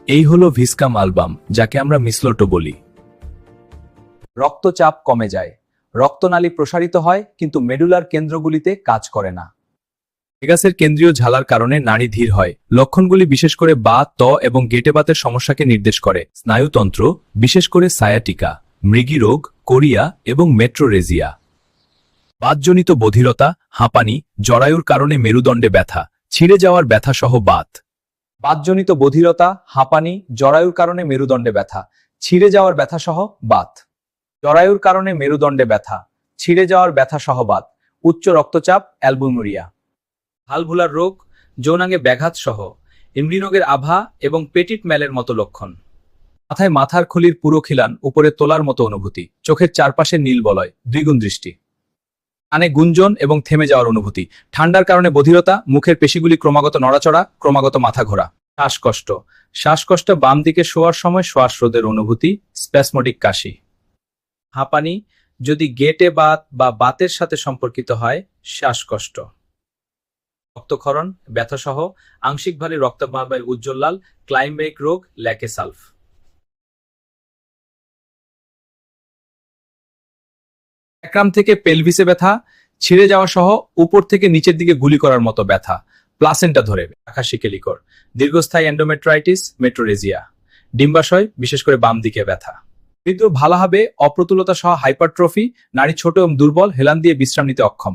এই হলো Viscum album, যাকে আমরা মিসলোটো বলি। রক্তচাপ কমে যায়, রক্তনালী প্রসারিত হয়, কিন্তু মেডুলার কেন্দ্রগুলিতে কাজ করে না। ভেগাসের কেন্দ্রীয় ঝালার কারণে নাড়ি ধীর হয়। লক্ষণগুলি বিশেষ করে বাত, ত্বক এবং গেটে বাতের সমস্যাকে নির্দেশ করে। স্নায়ুতন্ত্র, বিশেষ করে সায়াটিকা, মৃগী রোগ, কোরিয়া এবং মেট্রোরেজিয়া। বাতজনিত বধিরতা, হাঁপানি, জরায়ুর কারণে মেরুদণ্ডে ব্যথা, ছিঁড়ে যাওয়ার ব্যথা সহ বাত। বাতজনিত বধিরতা, হাঁপানি, জরায়ুর কারণে মেরুদণ্ডে ব্যথা, ছিঁড়ে যাওয়ার ব্যথা সহ বাত। জরায়ুর কারণে মেরুদণ্ডে ব্যথা, ছিঁড়ে যাওয়ার ব্যথা সহ বাত। উচ্চ রক্তচাপ, অ্যালবুমিরিয়া। ভালভুলার রোগ, যৌনাঙ্গে ব্যাঘাত সহ ইমরি রোগের আভা এবং পেটিট ম্যালের মতো লক্ষণ। মাথায় মাথার খুলির পুরো খিলান উপরে তোলার মতো অনুভূতি, চোখের চারপাশে নীল বলয়, দ্বিগুণ দৃষ্টি, কানে গুঞ্জন এবং থেমে যাওয়ার অনুভূতি। ঠান্ডার কারণে বধিরতা, মুখের পেশিগুলি ক্রমাগত নড়াচড়া, ক্রমাগত মাথা ঘোরা। শ্বাসকষ্ট, শ্বাসকষ্ট, বাম দিকে শোয়ার সময় শ্বাসরোধের অনুভূতি, স্প্যাসমোডিক কাশি। হাঁপানি, যদি গেটে বাত বা বাতের সাথে সম্পর্কিত হয়, শ্বাসকষ্ট। রক্তক্ষরণ, ব্যথাসহ আংশিকভাবে রক্তবাহের উজ্জ্বল লাল, ক্লাইম্বেক রোগ, ল্যাকে সালফ। একরাম থেকে পেলভিসে ব্যথা, ছিঁড়ে যাওয়া সহ উপর থেকে নিচের দিকে গুলি করার মতো ব্যথা, প্লাসেন্টা ধরে আকাশিকেলিকর। দীর্ঘস্থায়ী এন্ডোমেট্রাইটিস, মেট্রোরেজিয়া। ডিম্বাশয়, বিশেষ করে বাম দিকে ব্যথা। হৃদ ভালোভাবে অপ্রতুলতা সহ হাইপারট্রফি, নারী ছোট এবং দুর্বল, হেলান দিয়ে বিশ্রাম নিতে অক্ষম।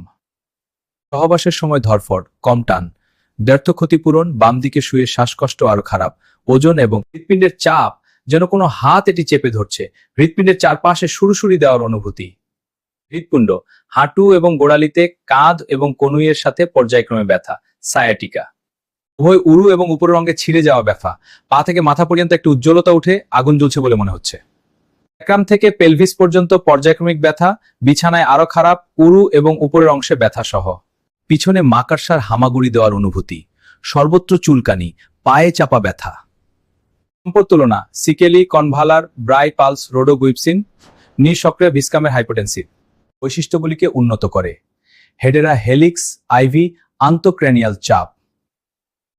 সহবাসের সময় ধরফড়, কম টান, ব্যর্থ ক্ষতিপূরণ, বাম দিকে শুয়ে শ্বাসকষ্ট আরো খারাপ। ওজন এবং হৃৎপিণ্ডের চাপ, যেন কোনো হাত এটি চেপে ধরছে। হৃৎপিণ্ডের চারপাশে সুরসুরি দেওয়ার অনুভূতি। হৃৎপিণ্ড, হাঁটু এবং গোড়ালিতে, কাঁধ এবং কনুইয়ের সাথে পর্যায়ক্রমে ব্যথা, সায়াটিকা। উভয় উরু এবং উপরের অঙ্গে ছিঁড়ে যাওয়া ব্যথা, পা থেকে মাথা পর্যন্ত একটু উজ্জ্বলতা উঠে আগুন জ্বলছে বলে মনে হচ্ছে। একরাম থেকে পেলভিস পর্যন্ত পর্যায়ক্রমিক ব্যথা, বিছানায় আরো খারাপ, উরু এবং উপরের অংশে ব্যথা সহ। পিছনে মাকড়সার হামাগুড়ি দেওয়ার অনুভূতি, সর্বত্র চুলকানি, পায়ে চাপা ব্যথা। সম্পদ তুলনা, সিকেলি, কনভালার, ব্রাই পালস, রোডোগুইপসিন, নিঃসক্রিয় ভিসকামের হাইপোটেনসিভ। বৈশিষ্ট্যগুলিকে উন্নত করে। হেডেরা হেলিক্স, আইভি, আন্তঃক্রেনিয়াল চাপ।